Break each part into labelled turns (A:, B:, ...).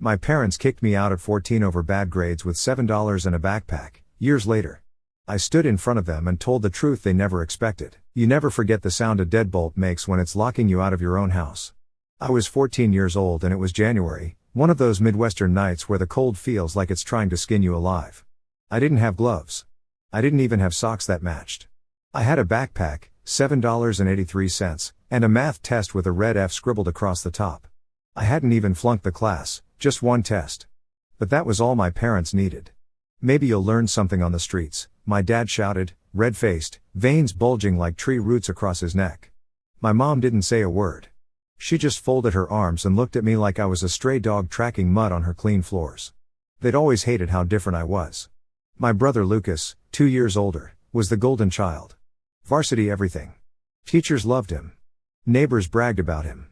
A: My parents kicked me out at 14 over bad grades with $7 and a backpack. Years later, I stood in front of them and told the truth they never expected. You never forget the sound a deadbolt makes when it's locking you out of your own house. I was 14 years old and it was January, one of those Midwestern nights where the cold feels like it's trying to skin you alive. I didn't have gloves. I didn't even have socks that matched. I had a backpack, $7.83, and a math test with a red F scribbled across the top. I hadn't even flunked the class, just one test. But that was all my parents needed. Maybe you'll learn something on the streets, my dad shouted, red-faced, veins bulging like tree roots across his neck. My mom didn't say a word. She just folded her arms and looked at me like I was a stray dog tracking mud on her clean floors. They'd always hated how different I was. My brother Lucas, 2 years older, was the golden child. Varsity everything. Teachers loved him. Neighbors bragged about him.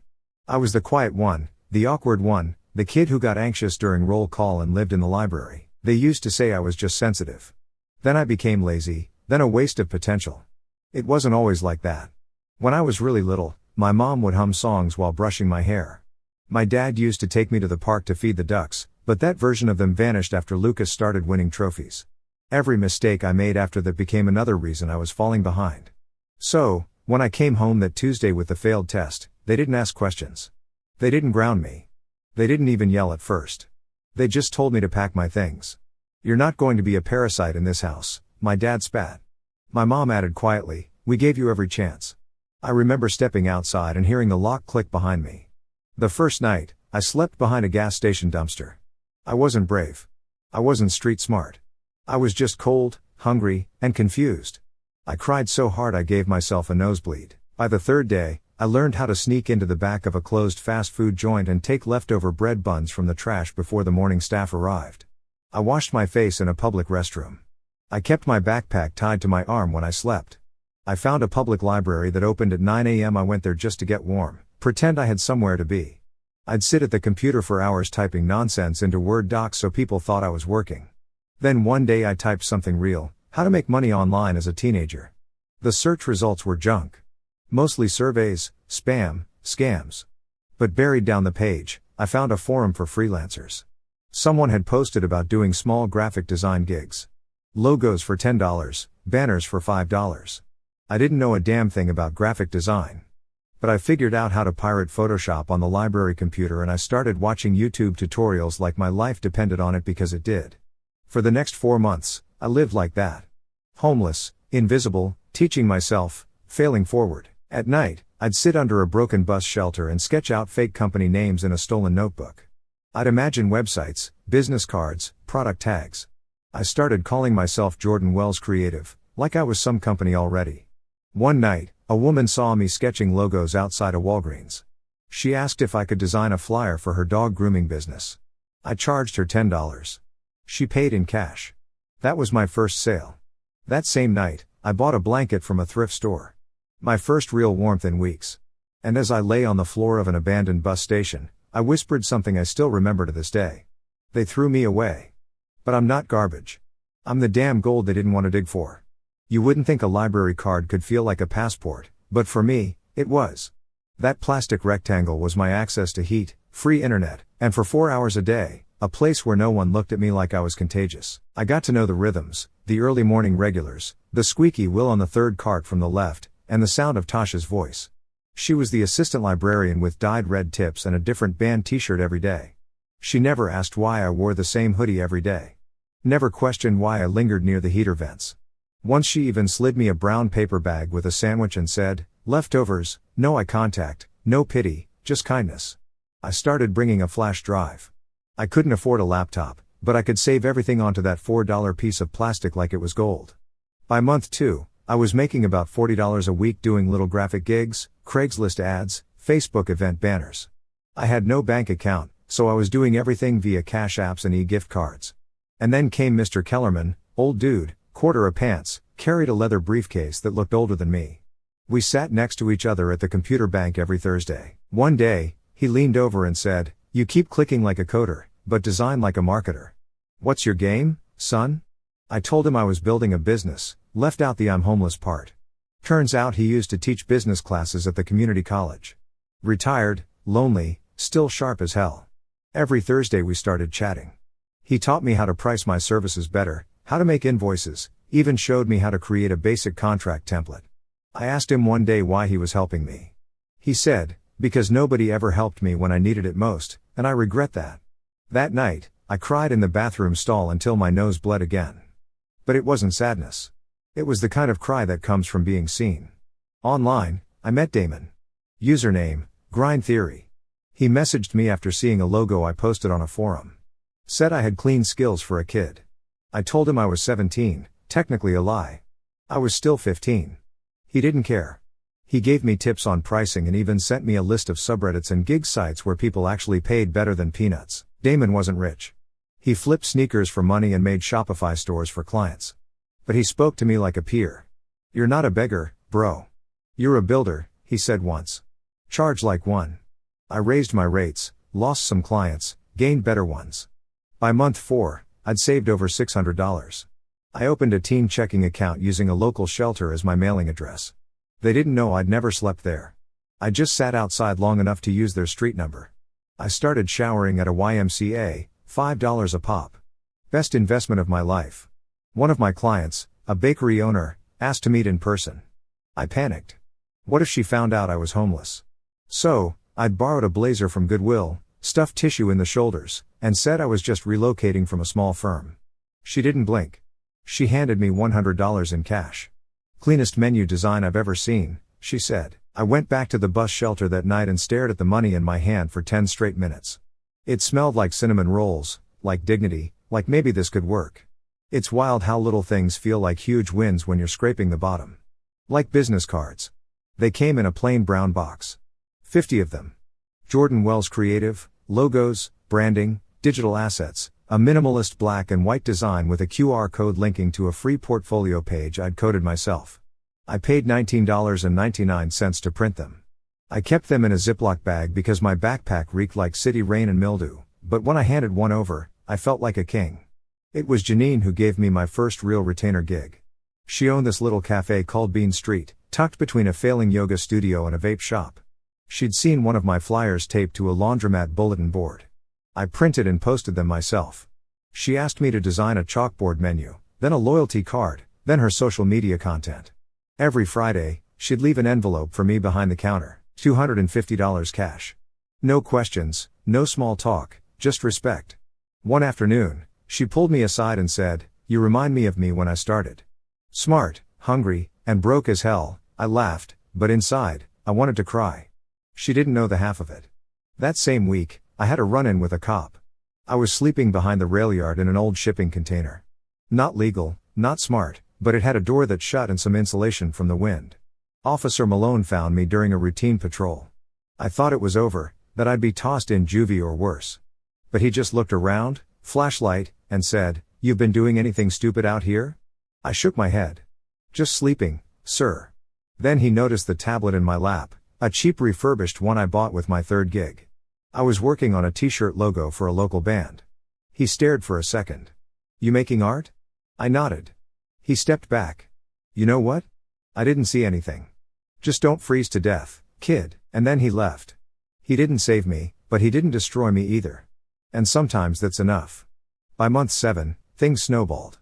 A: I was the quiet one, the awkward one, the kid who got anxious during roll call and lived in the library. They used to say I was just sensitive. Then I became lazy, then a waste of potential. It wasn't always like that. When I was really little, my mom would hum songs while brushing my hair. My dad used to take me to the park to feed the ducks, but that version of them vanished after Lucas started winning trophies. Every mistake I made after that became another reason I was falling behind. So, when I came home that Tuesday with the failed test, they didn't ask questions. They didn't ground me. They didn't even yell at first. They just told me to pack my things. You're not going to be a parasite in this house, my dad spat. My mom added quietly, we gave you every chance. I remember stepping outside and hearing the lock click behind me. The first night, I slept behind a gas station dumpster. I wasn't brave. I wasn't street smart. I was just cold, hungry, and confused. I cried so hard I gave myself a nosebleed. By the third day, I learned how to sneak into the back of a closed fast food joint and take leftover bread buns from the trash before the morning staff arrived. I washed my face in a public restroom. I kept my backpack tied to my arm when I slept. I found a public library that opened at 9 a.m. I went there just to get warm, pretend I had somewhere to be. I'd sit at the computer for hours typing nonsense into Word docs so people thought I was working. Then one day I typed something real, how to make money online as a teenager. The search results were junk. Mostly surveys, spam, scams. But buried down the page, I found a forum for freelancers. Someone had posted about doing small graphic design gigs. Logos for $10, banners for $5. I didn't know a damn thing about graphic design. But I figured out how to pirate Photoshop on the library computer and I started watching YouTube tutorials like my life depended on it because it did. For the next 4 months, I lived like that. Homeless, invisible, teaching myself, failing forward. At night, I'd sit under a broken bus shelter and sketch out fake company names in a stolen notebook. I'd imagine websites, business cards, product tags. I started calling myself Jordan Wells Creative, like I was some company already. One night, a woman saw me sketching logos outside a Walgreens. She asked if I could design a flyer for her dog grooming business. I charged her $10. She paid in cash. That was my first sale. That same night, I bought a blanket from a thrift store. My first real warmth in weeks. And as I lay on the floor of an abandoned bus station, I whispered something I still remember to this day. They threw me away. But I'm not garbage. I'm the damn gold they didn't want to dig for. You wouldn't think a library card could feel like a passport, but for me, it was. That plastic rectangle was my access to heat, free internet, and for 4 hours a day, a place where no one looked at me like I was contagious. I got to know the rhythms, the early morning regulars, the squeaky wheel on the third cart from the left, and the sound of Tasha's voice. She was the assistant librarian with dyed red tips and a different band t-shirt every day. She never asked why I wore the same hoodie every day. Never questioned why I lingered near the heater vents. Once she even slid me a brown paper bag with a sandwich and said, leftovers, no eye contact, no pity, just kindness. I started bringing a flash drive. I couldn't afford a laptop, but I could save everything onto that $4 piece of plastic like it was gold. By month 2, I was making about $40 a week doing little graphic gigs, Craigslist ads, Facebook event banners. I had no bank account, so I was doing everything via cash apps and e-gift cards. And then came Mr. Kellerman, old dude, quarter of pants, carried a leather briefcase that looked older than me. We sat next to each other at the computer bank every Thursday. One day, he leaned over and said, you keep clicking like a coder, but design like a marketer. What's your game, son? I told him I was building a business, left out the I'm homeless part. Turns out he used to teach business classes at the community college. Retired, lonely, still sharp as hell. Every Thursday we started chatting. He taught me how to price my services better, how to make invoices, even showed me how to create a basic contract template. I asked him one day why he was helping me. He said, "Because nobody ever helped me when I needed it most, and I regret that." That night, I cried in the bathroom stall until my nose bled again. But it wasn't sadness. It was the kind of cry that comes from being seen. Online, I met Damon. Username, Grind Theory. He messaged me after seeing a logo I posted on a forum. Said I had clean skills for a kid. I told him I was 17, technically a lie. I was still 15. He didn't care. He gave me tips on pricing and even sent me a list of subreddits and gig sites where people actually paid better than peanuts. Damon wasn't rich. He flipped sneakers for money and made Shopify stores for clients. But he spoke to me like a peer. "You're not a beggar, bro. You're a builder," he said once. "Charge like one." I raised my rates, lost some clients, gained better ones. By month 4, I'd saved over $600. I opened a teen checking account using a local shelter as my mailing address. They didn't know I'd never slept there. I just sat outside long enough to use their street number. I started showering at a YMCA, $5 a pop. Best investment of my life. One of my clients, a bakery owner, asked to meet in person. I panicked. What if she found out I was homeless? So, I'd borrowed a blazer from Goodwill, stuffed tissue in the shoulders, and said I was just relocating from a small firm. She didn't blink. She handed me $100 in cash. "Cleanest menu design I've ever seen," she said. I went back to the bus shelter that night and stared at the money in my hand for 10 straight minutes. It smelled like cinnamon rolls, like dignity, like maybe this could work. It's wild how little things feel like huge wins when you're scraping the bottom. Like business cards. They came in a plain brown box. 50 of them. Jordan Wells Creative, logos, branding, digital assets, a minimalist black and white design with a QR code linking to a free portfolio page I'd coded myself. I paid $19.99 to print them. I kept them in a Ziploc bag because my backpack reeked like city rain and mildew, but when I handed one over, I felt like a king. It was Janine who gave me my first real retainer gig. She owned this little cafe called Bean Street, tucked between a failing yoga studio and a vape shop. She'd seen one of my flyers taped to a laundromat bulletin board. I printed and posted them myself. She asked me to design a chalkboard menu, then a loyalty card, then her social media content. Every Friday, she'd leave an envelope for me behind the counter, $250 cash. No questions, no small talk, just respect. One afternoon, she pulled me aside and said, "You remind me of me when I started." Smart, hungry, and broke as hell, I laughed, but inside, I wanted to cry. She didn't know the half of it. That same week, I had a run-in with a cop. I was sleeping behind the rail yard in an old shipping container. Not legal, not smart, but it had a door that shut and some insulation from the wind. Officer Malone found me during a routine patrol. I thought it was over, that I'd be tossed in juvie or worse. But he just looked around, flashlight, and said, "You've been doing anything stupid out here?" I shook my head. "Just sleeping, sir." Then he noticed the tablet in my lap, a cheap refurbished one I bought with my third gig. I was working on a t-shirt logo for a local band. He stared for a second. "You making art?" I nodded. He stepped back. "You know what? I didn't see anything. Just don't freeze to death, kid," and then he left. He didn't save me, but he didn't destroy me either. And sometimes that's enough. By month 7, things snowballed.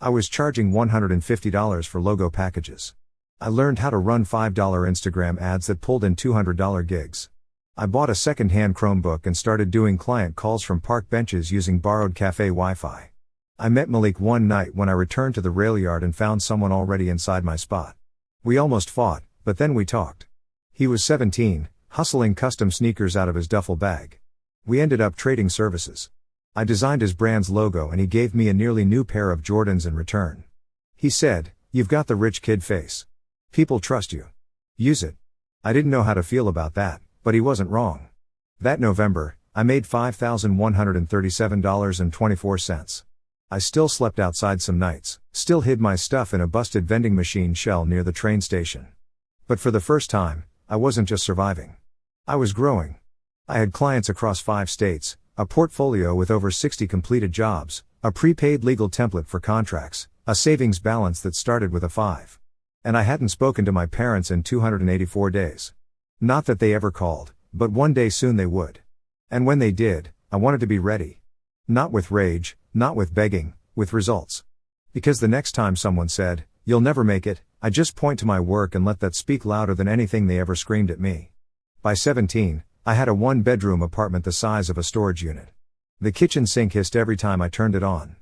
A: I was charging $150 for logo packages. I learned how to run $5 Instagram ads that pulled in $200 gigs. I bought a second-hand Chromebook and started doing client calls from park benches using borrowed cafe Wi-Fi. I met Malik one night when I returned to the rail yard and found someone already inside my spot. We almost fought, but then we talked. He was 17, hustling custom sneakers out of his duffel bag. We ended up trading services. I designed his brand's logo and he gave me a nearly new pair of Jordans in return. He said, "You've got the rich kid face. People trust you. Use it." I didn't know how to feel about that, but he wasn't wrong. That November, I made $5,137.24. I still slept outside some nights, still hid my stuff in a busted vending machine shell near the train station. But for the first time, I wasn't just surviving. I was growing. I had clients across 5 states, a portfolio with over 60 completed jobs, a prepaid legal template for contracts, a savings balance that started with a 5. And I hadn't spoken to my parents in 284 days. Not that they ever called, but one day soon they would. And when they did, I wanted to be ready. Not with rage, not with begging, with results. Because the next time someone said, "You'll never make it," I just point to my work and let that speak louder than anything they ever screamed at me. By 17, I had a one-bedroom apartment the size of a storage unit. The kitchen sink hissed every time I turned it on.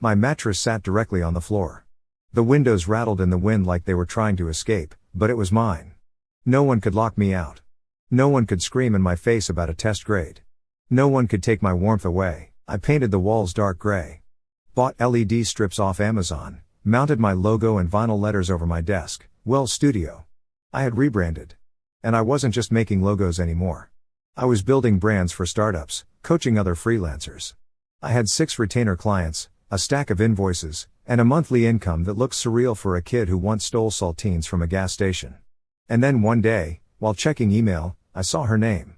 A: My mattress sat directly on the floor. The windows rattled in the wind like they were trying to escape, but it was mine. No one could lock me out. No one could scream in my face about a test grade. No one could take my warmth away. I painted the walls dark gray. Bought LED strips off Amazon, mounted my logo and vinyl letters over my desk, Wells Studio. I had rebranded. And I wasn't just making logos anymore. I was building brands for startups, coaching other freelancers. I had 6 retainer clients, a stack of invoices, and a monthly income that looked surreal for a kid who once stole saltines from a gas station. And then one day, while checking email, I saw her name.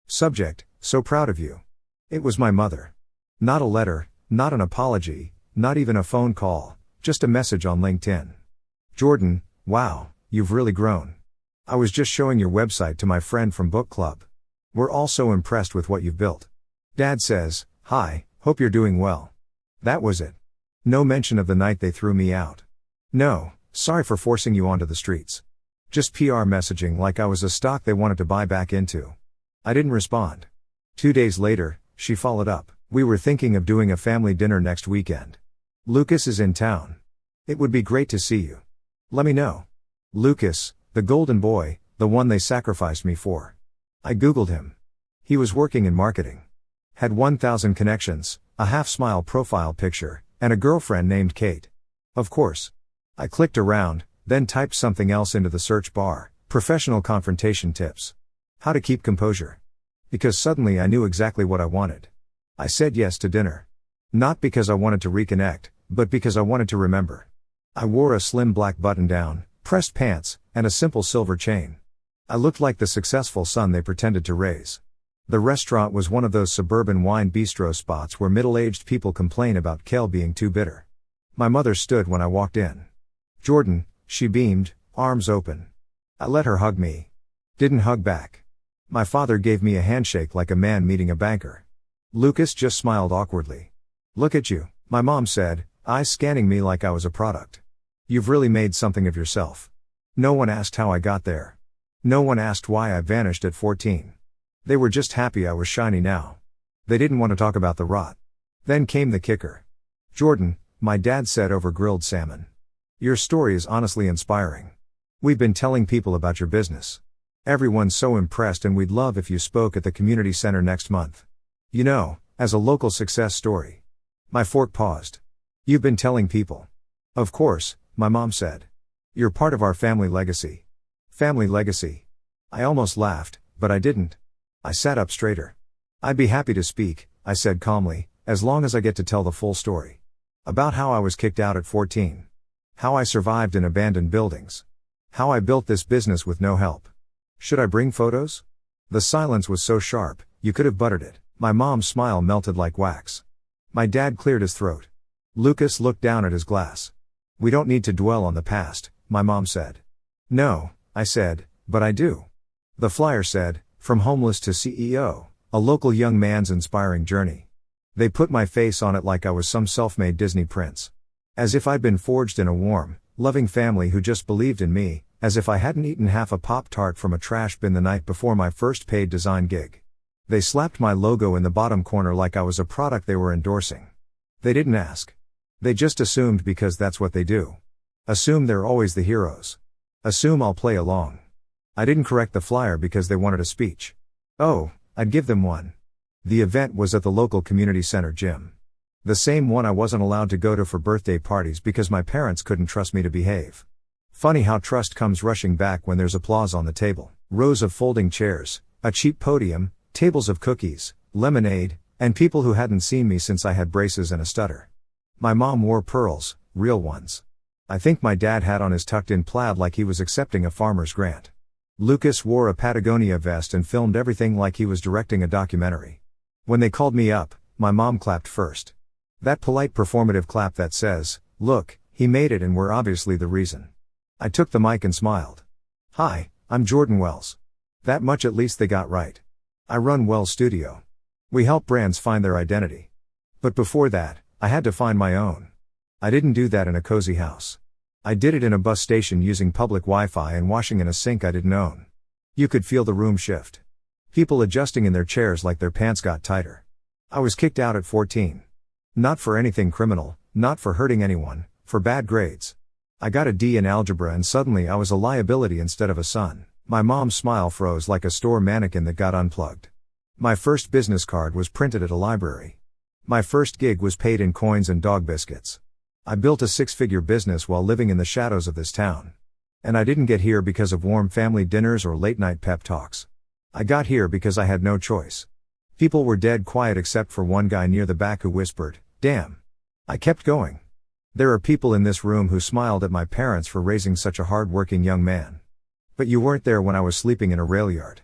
A: Subject, "So proud of you." It was my mother. Not a letter, not an apology, not even a phone call, just a message on LinkedIn. "Jordan, wow, you've really grown. I was just showing your website to my friend from book club. We're all so impressed with what you've built. Dad says, hi, hope you're doing well." That was it. No mention of the night they threw me out. No, sorry for forcing you onto the streets. Just PR messaging like I was a stock they wanted to buy back into. I didn't respond. 2 days later, she followed up. "We were thinking of doing a family dinner next weekend. Lucas is in town. It would be great to see you. Let me know." Lucas, the golden boy, the one they sacrificed me for. I googled him. He was working in marketing. Had 1,000 connections, a half-smile profile picture, and a girlfriend named Kate. Of course. I clicked around, then typed something else into the search bar, professional confrontation tips. How to keep composure. Because suddenly I knew exactly what I wanted. I said yes to dinner. Not because I wanted to reconnect, but because I wanted to remember. I wore a slim black button-down, pressed pants, and a simple silver chain. I looked like the successful son they pretended to raise. The restaurant was one of those suburban wine bistro spots where middle-aged people complain about kale being too bitter. My mother stood when I walked in. "Jordan," she beamed, arms open. I let her hug me. Didn't hug back. My father gave me a handshake like a man meeting a banker. Lucas just smiled awkwardly. "Look at you," my mom said, eyes scanning me like I was a product. "You've really made something of yourself." No one asked how I got there. No one asked why I vanished at 14. They were just happy I was shiny now. They didn't want to talk about the rot. Then came the kicker. "Jordan," my dad said over grilled salmon. "Your story is honestly inspiring. We've been telling people about your business. Everyone's so impressed and we'd love if you spoke at the community center next month. You know, as a local success story." My fork paused. "You've been telling people." "Of course," my mom said. "You're part of our family legacy." Family legacy. I almost laughed, but I didn't. I sat up straighter. "I'd be happy to speak," I said calmly, "as long as I get to tell the full story. About how I was kicked out at 14. How I survived in abandoned buildings. How I built this business with no help. Should I bring photos?" The silence was so sharp, you could have buttered it. My mom's smile melted like wax. My dad cleared his throat. Lucas looked down at his glass. "We don't need to dwell on the past," my mom said. "No," I said, "but I do." The flyer said, "From homeless to CEO, a local young man's inspiring journey." They put my face on it like I was some self-made Disney prince. As if I'd been forged in a warm, loving family who just believed in me, as if I hadn't eaten half a Pop-Tart from a trash bin the night before my first paid design gig. They slapped my logo in the bottom corner like I was a product they were endorsing. They didn't ask. They just assumed because that's what they do. Assume they're always the heroes. Assume I'll play along. I didn't correct the flyer because they wanted a speech. Oh, I'd give them one. The event was at the local community center gym. The same one I wasn't allowed to go to for birthday parties because my parents couldn't trust me to behave. Funny how trust comes rushing back when there's applause on the table. Rows of folding chairs, a cheap podium, tables of cookies, lemonade, and people who hadn't seen me since I had braces and a stutter. My mom wore pearls, real ones. I think my dad had on his tucked-in plaid like he was accepting a farmer's grant. Lucas wore a Patagonia vest and filmed everything like he was directing a documentary. When they called me up, my mom clapped first. That polite performative clap that says, "Look, he made it and we're obviously the reason." I took the mic and smiled. "Hi, I'm Jordan Wells." That much at least they got right. I run Wells Studio. We help brands find their identity. But before that, I had to find my own. I didn't do that in a cozy house. I did it in a bus station using public Wi-Fi and washing in a sink I didn't own. You could feel the room shift. People adjusting in their chairs like their pants got tighter. I was kicked out at 14. Not for anything criminal, not for hurting anyone, for bad grades. I got a D in algebra and suddenly I was a liability instead of a son. My mom's smile froze like a store mannequin that got unplugged. My first business card was printed at a library. My first gig was paid in coins and dog biscuits. I built a 6-figure business while living in the shadows of this town. And I didn't get here because of warm family dinners or late-night pep talks. I got here because I had no choice. People were dead quiet except for one guy near the back who whispered, "Damn." I kept going. There are people in this room who smiled at my parents for raising such a hard-working young man. But you weren't there when I was sleeping in a rail yard.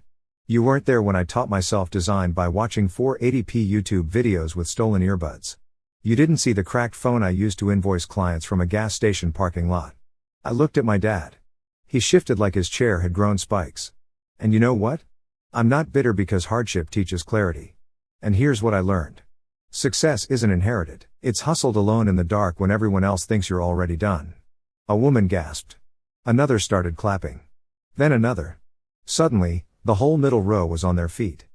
A: You weren't there when I taught myself design by watching 480p YouTube videos with stolen earbuds. You didn't see the cracked phone I used to invoice clients from a gas station parking lot. I looked at my dad. He shifted like his chair had grown spikes. And you know what? I'm not bitter because hardship teaches clarity. And here's what I learned. Success isn't inherited, it's hustled alone in the dark when everyone else thinks you're already done. A woman gasped. Another started clapping. Then another. Suddenly, the whole middle row was on their feet.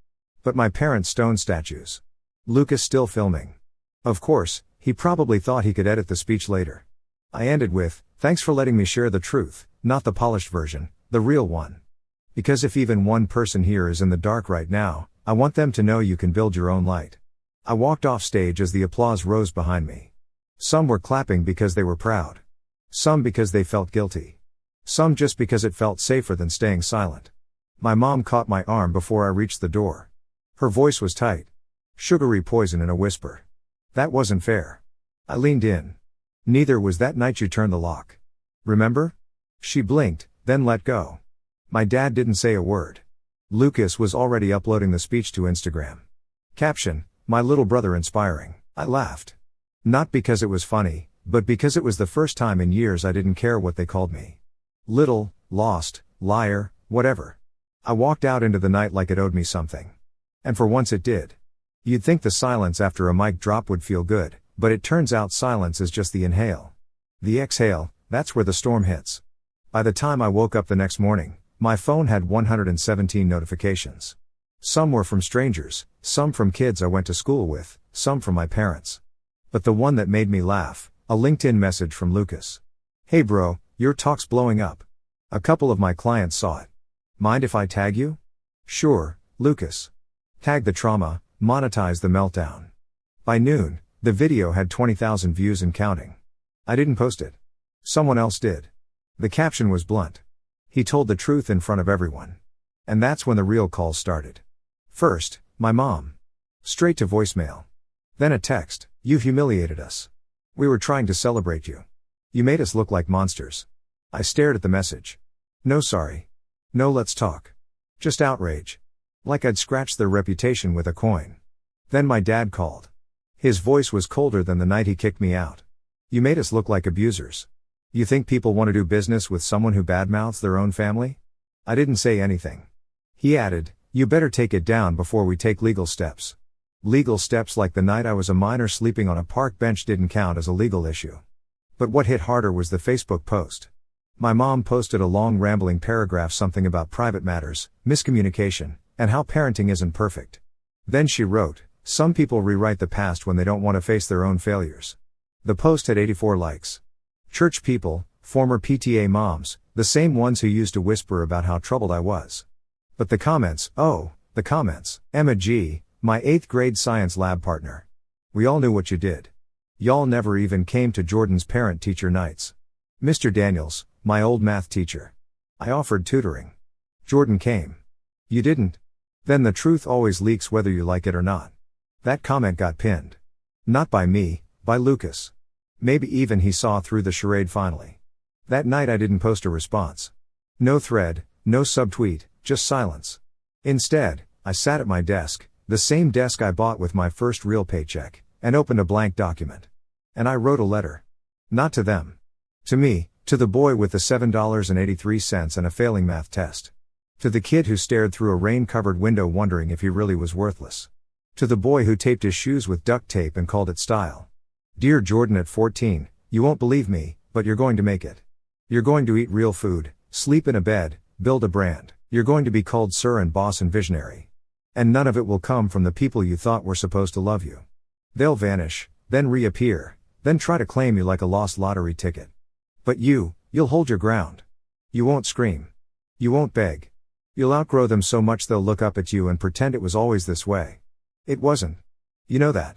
A: But my parents' stone statues. Lucas still filming. Of course, he probably thought he could edit the speech later. I ended with, "Thanks for letting me share the truth, not the polished version, the real one. Because if even one person here is in the dark right now, I want them to know you can build your own light." I walked off stage as the applause rose behind me. Some were clapping because they were proud. Some because they felt guilty. Some just because it felt safer than staying silent. My mom caught my arm before I reached the door. Her voice was tight. Sugary poison in a whisper. That wasn't fair. I leaned in. Neither was that night you turned the lock. Remember? She blinked, then let go. My dad didn't say a word. Lucas was already uploading the speech to Instagram. Caption: "My little brother inspiring." I laughed. Not because it was funny, but because it was the first time in years I didn't care what they called me. Little, lost, liar, whatever. I walked out into the night like it owed me something. And for once it did. You'd think the silence after a mic drop would feel good, but it turns out silence is just the inhale. The exhale, that's where the storm hits. By the time I woke up the next morning, my phone had 117 notifications. Some were from strangers, some from kids I went to school with, some from my parents. But the one that made me laugh, a LinkedIn message from Lucas. "Hey bro, your talk's blowing up. A couple of my clients saw it. Mind if I tag you?" "Sure, Lucas." Tag the trauma, monetize the meltdown. By noon, the video had 20,000 views and counting. I didn't post it. Someone else did. The caption was blunt. He told the truth in front of everyone. And that's when the real calls started. First, my mom. Straight to voicemail. Then a text: "You humiliated us. We were trying to celebrate you. You made us look like monsters." I stared at the message. No sorry. No let's talk. Just outrage. Like I'd scratched their reputation with a coin. Then my dad called. His voice was colder than the night he kicked me out. "You made us look like abusers. You think people want to do business with someone who badmouths their own family?" I didn't say anything. He added, "You better take it down before we take legal steps." Legal steps like the night I was a minor sleeping on a park bench didn't count as a legal issue. But what hit harder was the Facebook post. My mom posted a long rambling paragraph something about private matters, miscommunication, and how parenting isn't perfect. Then she wrote, "Some people rewrite the past when they don't want to face their own failures." The post had 84 likes. Church people, former PTA moms, the same ones who used to whisper about how troubled I was. But the comments, the comments. Emma G., my 8th grade science lab partner. "We all knew what you did. Y'all never even came to Jordan's parent-teacher nights." Mr. Daniels, my old math teacher. "I offered tutoring. Jordan came. You didn't." Then the truth always leaks whether you like it or not. That comment got pinned. Not by me, by Lucas. Maybe even he saw through the charade finally. That night I didn't post a response. No thread, no subtweet, just silence. Instead, I sat at my desk, the same desk I bought with my first real paycheck, and opened a blank document. And I wrote a letter. Not to them. To me, to the boy with the $7.83 and a failing math test. To the kid who stared through a rain-covered window wondering if he really was worthless. To the boy who taped his shoes with duct tape and called it style. Dear Jordan at 14, you won't believe me, but you're going to make it. You're going to eat real food, sleep in a bed, build a brand. You're going to be called sir and boss and visionary. And none of it will come from the people you thought were supposed to love you. They'll vanish, then reappear, then try to claim you like a lost lottery ticket. But you'll hold your ground. You won't scream. You won't beg. You'll outgrow them so much they'll look up at you and pretend it was always this way. It wasn't. You know that.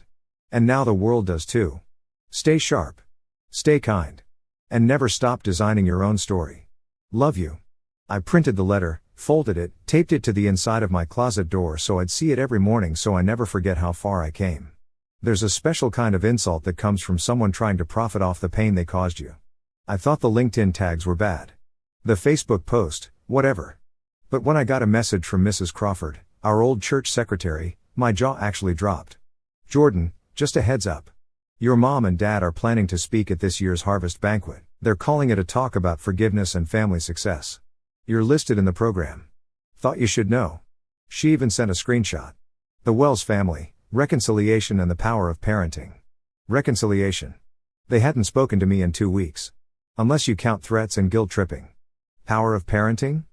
A: And now the world does too. Stay sharp. Stay kind. And never stop designing your own story. Love you. I printed the letter, folded it, taped it to the inside of my closet door so I'd see it every morning so I never forget how far I came. There's a special kind of insult that comes from someone trying to profit off the pain they caused you. I thought the LinkedIn tags were bad. The Facebook post, whatever. But when I got a message from Mrs. Crawford, our old church secretary, my jaw actually dropped. Jordan, just a heads up. Your mom and dad are planning to speak at this year's Harvest Banquet. They're calling it a talk about forgiveness and family success. You're listed in the program. Thought you should know. She even sent a screenshot. The Wells family, reconciliation and the power of parenting. Reconciliation. They hadn't spoken to me in 2 weeks. Unless you count threats and guilt tripping. Power of parenting?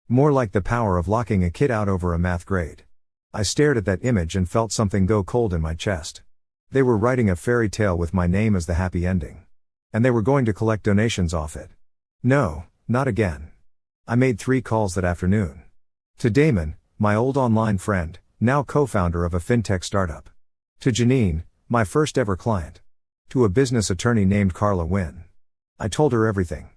A: More like the power of locking a kid out over a math grade. I stared at that image and felt something go cold in my chest. They were writing a fairy tale with my name as the happy ending. And they were going to collect donations off it. No, not again. I made 3 calls that afternoon. To Damon, my old online friend, now co-founder of a fintech startup. To Janine, my first ever client. To a business attorney named Carla Wynn. I told her everything.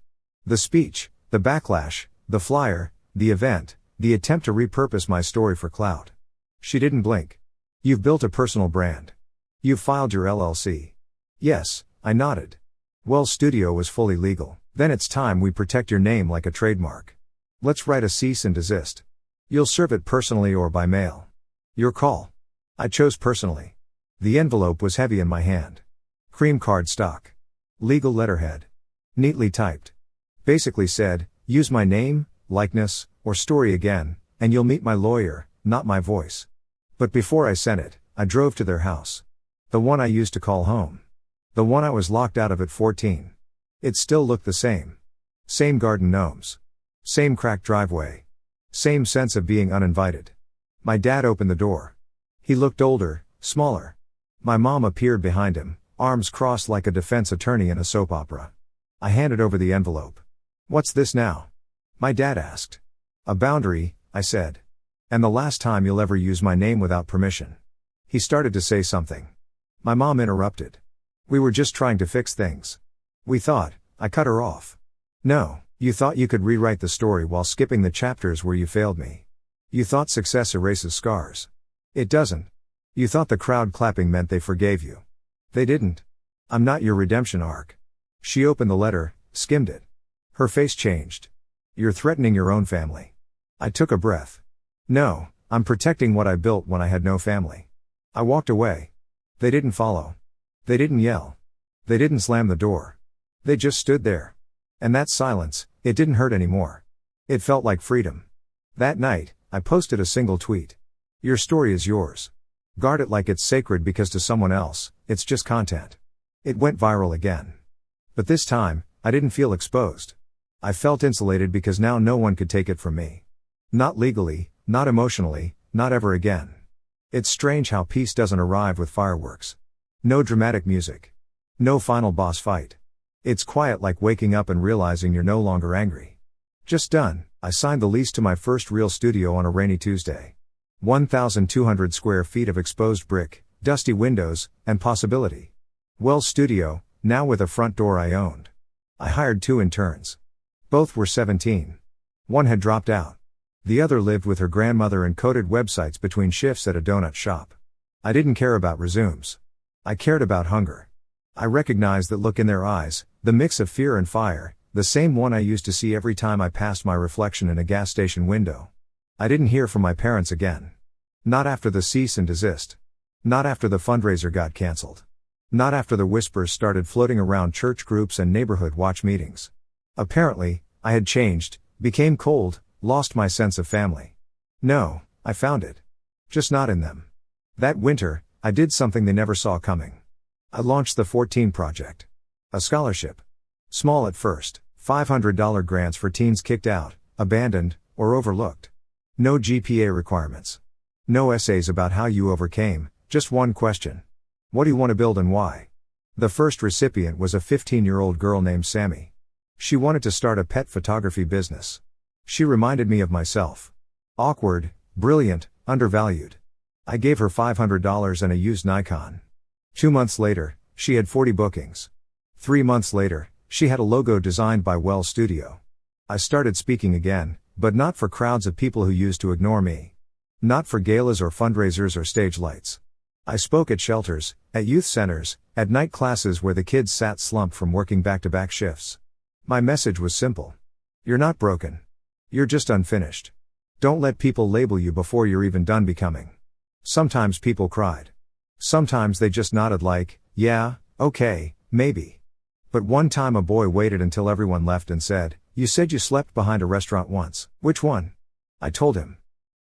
A: The speech, the backlash, the flyer, the event, the attempt to repurpose my story for clout. She didn't blink. You've built a personal brand. You've filed your LLC. Yes, I nodded. Wells Studio was fully legal. Then it's time we protect your name like a trademark. Let's write a cease and desist. You'll serve it personally or by mail. Your call. I chose personally. The envelope was heavy in my hand. Cream card stock. Legal letterhead. Neatly typed. Basically said, use my name, likeness, or story again, and you'll meet my lawyer, not my voice. But before I sent it, I drove to their house. The one I used to call home. The one I was locked out of at 14. It still looked the same. Same garden gnomes. Same cracked driveway. Same sense of being uninvited. My dad opened the door. He looked older, smaller. My mom appeared behind him, arms crossed like a defense attorney in a soap opera. I handed over the envelope. What's this now? My dad asked. A boundary, I said. And the last time you'll ever use my name without permission. He started to say something. My mom interrupted. We were just trying to fix things. We thought. I cut her off. No, you thought you could rewrite the story while skipping the chapters where you failed me. You thought success erases scars. It doesn't. You thought the crowd clapping meant they forgave you. They didn't. I'm not your redemption arc. She opened the letter, skimmed it. Her face changed. You're threatening your own family. I took a breath. No, I'm protecting what I built when I had no family. I walked away. They didn't follow. They didn't yell. They didn't slam the door. They just stood there. And that silence, it didn't hurt anymore. It felt like freedom. That night, I posted a single tweet. Your story is yours. Guard it like it's sacred because to someone else, it's just content. It went viral again. But this time, I didn't feel exposed. I felt insulated because now no one could take it from me. Not legally, not emotionally, not ever again. It's strange how peace doesn't arrive with fireworks. No dramatic music. No final boss fight. It's quiet like waking up and realizing you're no longer angry. Just done. I signed the lease to my first real studio on a rainy Tuesday. 1,200 square feet of exposed brick, dusty windows, and possibility. Wells Studio, now with a front door I owned. I hired 2 interns. Both were 17. One had dropped out. The other lived with her grandmother and coded websites between shifts at a donut shop. I didn't care about resumes. I cared about hunger. I recognized that look in their eyes, the mix of fear and fire, the same one I used to see every time I passed my reflection in a gas station window. I didn't hear from my parents again. Not after the cease and desist. Not after the fundraiser got canceled. Not after the whispers started floating around church groups and neighborhood watch meetings. Apparently, I had changed, became cold, lost my sense of family. No, I found it. Just not in them. That winter, I did something they never saw coming. I launched the 14 Project. A scholarship. Small at first, $500 grants for teens kicked out, abandoned, or overlooked. No GPA requirements. No essays about how you overcame, just one question. What do you want to build and why? The first recipient was a 15-year-old girl named Sammy. She wanted to start a pet photography business. She reminded me of myself. Awkward, brilliant, undervalued. I gave her $500 and a used Nikon. 2 months later, she had 40 bookings. 3 months later, she had a logo designed by Well Studio. I started speaking again, but not for crowds of people who used to ignore me. Not for galas or fundraisers or stage lights. I spoke at shelters, at youth centers, at night classes where the kids sat slumped from working back-to-back shifts. My message was simple. You're not broken. You're just unfinished. Don't let people label you before you're even done becoming. Sometimes people cried. Sometimes they just nodded like, yeah, okay, maybe. But one time a boy waited until everyone left and said, "You said you slept behind a restaurant once. Which one?" I told him.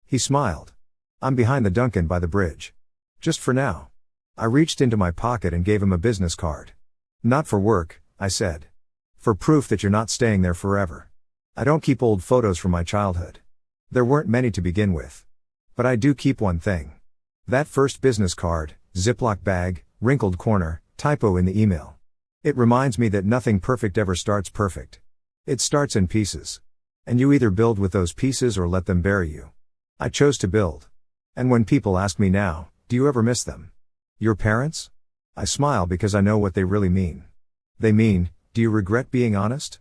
A: He smiled. "I'm behind the Dunkin' by the bridge. Just for now." I reached into my pocket and gave him a business card. "Not for work," I said. "For proof that you're not staying there forever. I don't keep old photos from my childhood. There weren't many to begin with. But I do keep one thing. That first business card, Ziploc bag, wrinkled corner, typo in the email. It reminds me that nothing perfect ever starts perfect. It starts in pieces. And you either build with those pieces or let them bury you. I chose to build. And when people ask me now, do you ever miss them? Your parents? I smile because I know what they really mean. They mean, do you regret being honest?